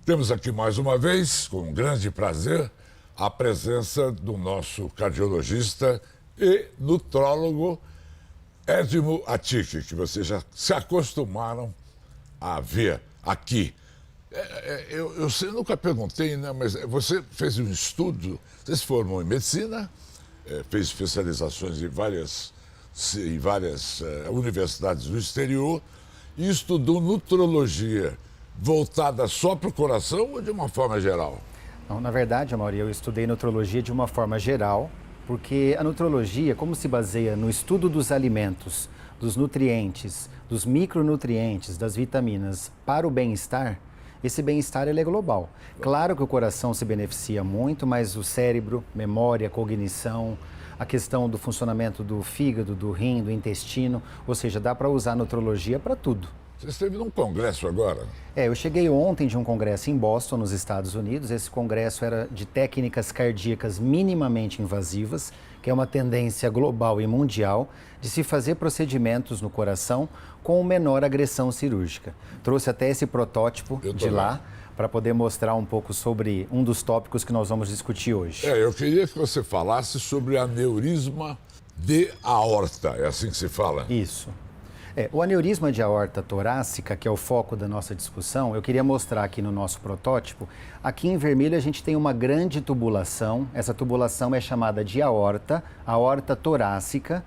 Temos aqui mais uma vez, com um grande prazer, a presença do nosso cardiologista e nutrólogo Edmo Attic, que vocês já se acostumaram a ver aqui. Eu nunca perguntei, né, mas você fez um estudo, você se formou em medicina, fez especializações em várias universidades do exterior e estudou nutrologia voltada só para o coração ou de uma forma geral? Não, na verdade, Amaury, eu estudei nutrologia de uma forma geral, porque a nutrologia, como se baseia no estudo dos alimentos, dos nutrientes, dos micronutrientes, das vitaminas para o bem-estar, esse bem-estar ele é global. Claro que o coração se beneficia muito, mas o cérebro, memória, cognição, a questão do funcionamento do fígado, do rim, do intestino, ou seja, dá para usar a nutrologia para tudo. Você esteve num congresso agora? Eu cheguei ontem de um congresso em Boston, nos Estados Unidos. Esse congresso era de técnicas cardíacas minimamente invasivas, que é uma tendência global e mundial de se fazer procedimentos no coração com menor agressão cirúrgica. Trouxe até esse protótipo de lá para poder mostrar um pouco sobre um dos tópicos que nós vamos discutir hoje. Eu queria que você falasse sobre aneurisma de aorta, é assim que se fala? Isso. O aneurisma de aorta torácica, que é o foco da nossa discussão, eu queria mostrar aqui no nosso protótipo. Aqui em vermelho a gente tem uma grande tubulação, essa tubulação é chamada de aorta torácica.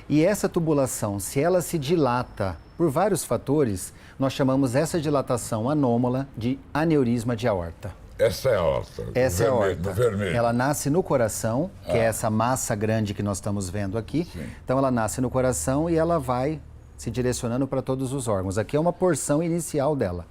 E essa tubulação, se ela se dilata por vários fatores, nós chamamos essa dilatação anômala de aneurisma de aorta. Essa é a aorta. Essa é a aorta. No vermelho. Ela nasce no coração, que é essa massa grande que nós estamos vendo aqui. Sim. Então ela nasce no coração e ela vai se direcionando para todos os órgãos. Aqui é uma porção inicial dela.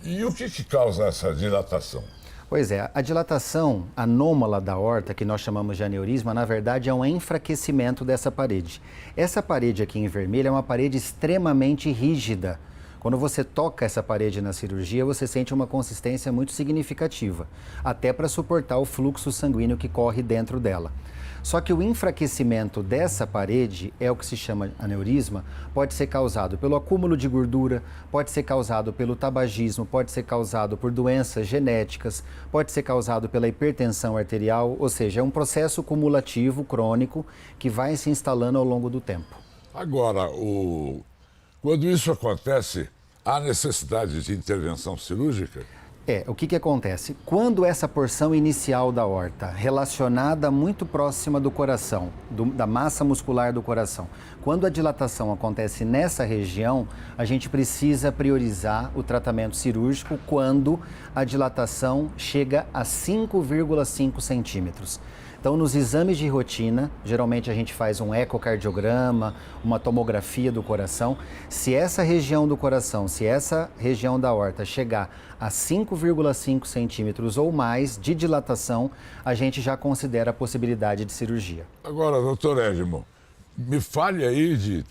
E o que causa essa dilatação? Pois é, a dilatação anômala da aorta, que nós chamamos de aneurisma, na verdade é um enfraquecimento dessa parede. Essa parede aqui em vermelho é uma parede extremamente rígida. Quando você toca essa parede na cirurgia, você sente uma consistência muito significativa, até para suportar o fluxo sanguíneo que corre dentro dela. Só que o enfraquecimento dessa parede é o que se chama aneurisma, pode ser causado pelo acúmulo de gordura, pode ser causado pelo tabagismo, pode ser causado por doenças genéticas, pode ser causado pela hipertensão arterial, ou seja, é um processo cumulativo, crônico, que vai se instalando ao longo do tempo. Agora, quando isso acontece, há necessidade de intervenção cirúrgica? O que acontece? Quando essa porção inicial da aorta, relacionada muito próxima do coração, da massa muscular do coração, quando a dilatação acontece nessa região, a gente precisa priorizar o tratamento cirúrgico quando a dilatação chega a 5,5 centímetros. Então, nos exames de rotina, geralmente a gente faz um ecocardiograma, uma tomografia do coração. Se essa região do coração, se essa região da aorta chegar a 5,5 centímetros ou mais de dilatação, a gente já considera a possibilidade de cirurgia. Agora, doutor Edmo, me fale aí de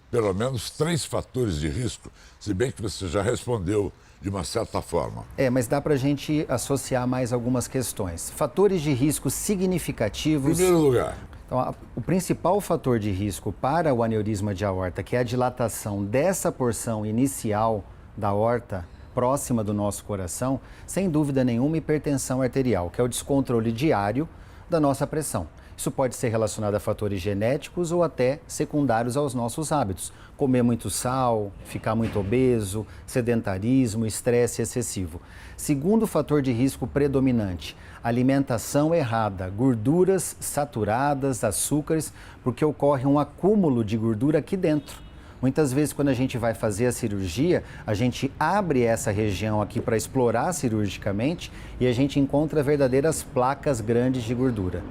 pelo menos 3 fatores de risco, se bem que você já respondeu de uma certa forma. Mas dá para a gente associar mais algumas questões. Fatores de risco significativos. Em primeiro lugar. Então, o principal fator de risco para o aneurisma de aorta, que é a dilatação dessa porção inicial da aorta, próxima do nosso coração, sem dúvida nenhuma, hipertensão arterial, que é o descontrole diário da nossa pressão. Isso pode ser relacionado a fatores genéticos ou até secundários aos nossos hábitos. Comer muito sal, ficar muito obeso, sedentarismo, estresse excessivo. Segundo fator de risco predominante, alimentação errada, gorduras saturadas, açúcares, porque ocorre um acúmulo de gordura aqui dentro. Muitas vezes, quando a gente vai fazer a cirurgia, a gente abre essa região aqui para explorar cirurgicamente e a gente encontra verdadeiras placas grandes de gordura.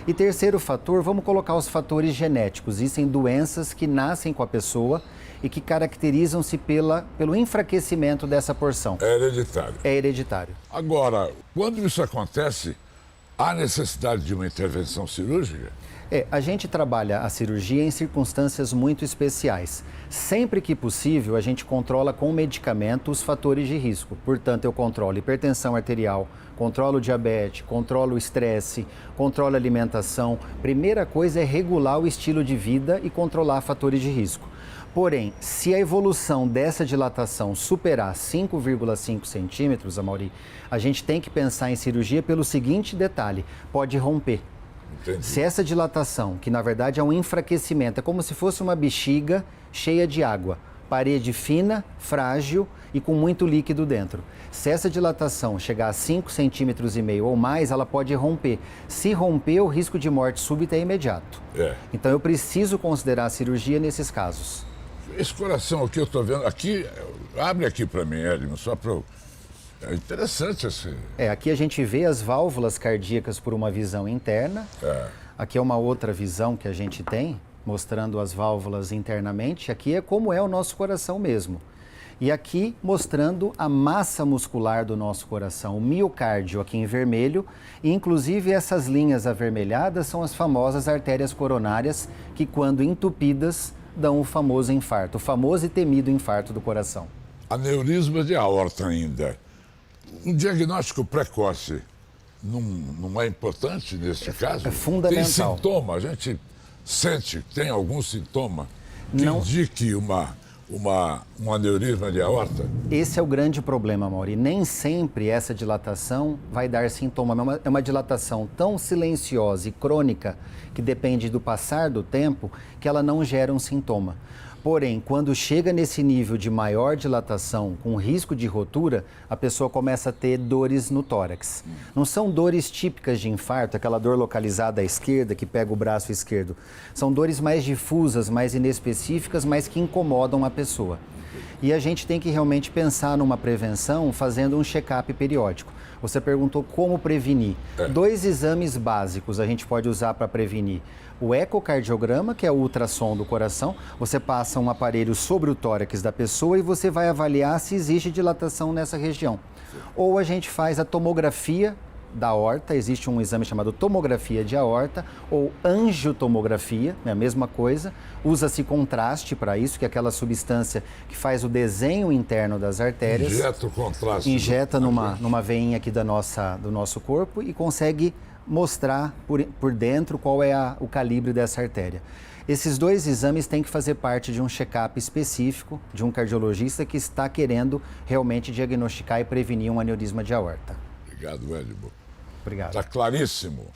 E terceiro fator, vamos colocar os fatores genéticos. Existem doenças que nascem com a pessoa e que caracterizam-se pelo enfraquecimento dessa porção. É hereditário. É hereditário. Agora, quando isso acontece, há necessidade de uma intervenção cirúrgica? A gente trabalha a cirurgia em circunstâncias muito especiais. Sempre que possível, a gente controla com medicamento os fatores de risco. Portanto, eu controlo hipertensão arterial, controlo diabetes, controlo o estresse, controlo a alimentação. Primeira coisa é regular o estilo de vida e controlar fatores de risco. Porém, se a evolução dessa dilatação superar 5,5 centímetros, Amaury, a gente tem que pensar em cirurgia pelo seguinte detalhe: pode romper. Entendi. Se essa dilatação, que na verdade é um enfraquecimento, é como se fosse uma bexiga cheia de água, parede fina, frágil e com muito líquido dentro. Se essa dilatação chegar a 5,5 centímetros ou mais, ela pode romper. Se romper, o risco de morte súbita é imediato. Então eu preciso considerar a cirurgia nesses casos. Esse coração aqui eu estou vendo, aqui, abre aqui para mim, Edmo, só para eu... É interessante esse... Aqui a gente vê as válvulas cardíacas por uma visão interna. Aqui é uma outra visão que a gente tem, mostrando as válvulas internamente. Aqui é como é o nosso coração mesmo. E aqui mostrando a massa muscular do nosso coração, o miocárdio aqui em vermelho. E inclusive essas linhas avermelhadas são as famosas artérias coronárias que, quando entupidas, dão o famoso infarto, o famoso e temido infarto do coração. Aneurisma de aorta ainda. Um diagnóstico precoce não é importante nesse caso? É fundamental. Tem sintoma? A gente sente que tem algum sintoma que indique um aneurisma de aorta? Esse é o grande problema, Amaury. Nem sempre essa dilatação vai dar sintoma. É uma dilatação tão silenciosa e crônica que depende do passar do tempo que ela não gera um sintoma. Porém, quando chega nesse nível de maior dilatação, com risco de rotura, a pessoa começa a ter dores no tórax. Não são dores típicas de infarto, aquela dor localizada à esquerda, que pega o braço esquerdo. São dores mais difusas, mais inespecíficas, mas que incomodam a pessoa. E a gente tem que realmente pensar numa prevenção fazendo um check-up periódico. Você perguntou como prevenir. 2 exames básicos a gente pode usar para prevenir. O ecocardiograma, que é o ultrassom do coração, você passa um aparelho sobre o tórax da pessoa e você vai avaliar se existe dilatação nessa região. Ou a gente faz a tomografia da aorta, existe um exame chamado tomografia de aorta ou angiotomografia, é a mesma coisa. Usa-se contraste para isso, que é aquela substância que faz o desenho interno das artérias. Injeta o contraste. Injeta numa veinha aqui do nosso corpo e consegue mostrar por dentro qual é o calibre dessa artéria. Esses 2 exames têm que fazer parte de um check-up específico de um cardiologista que está querendo realmente diagnosticar e prevenir um aneurisma de aorta. Obrigado, Edmo. Obrigado. Está claríssimo.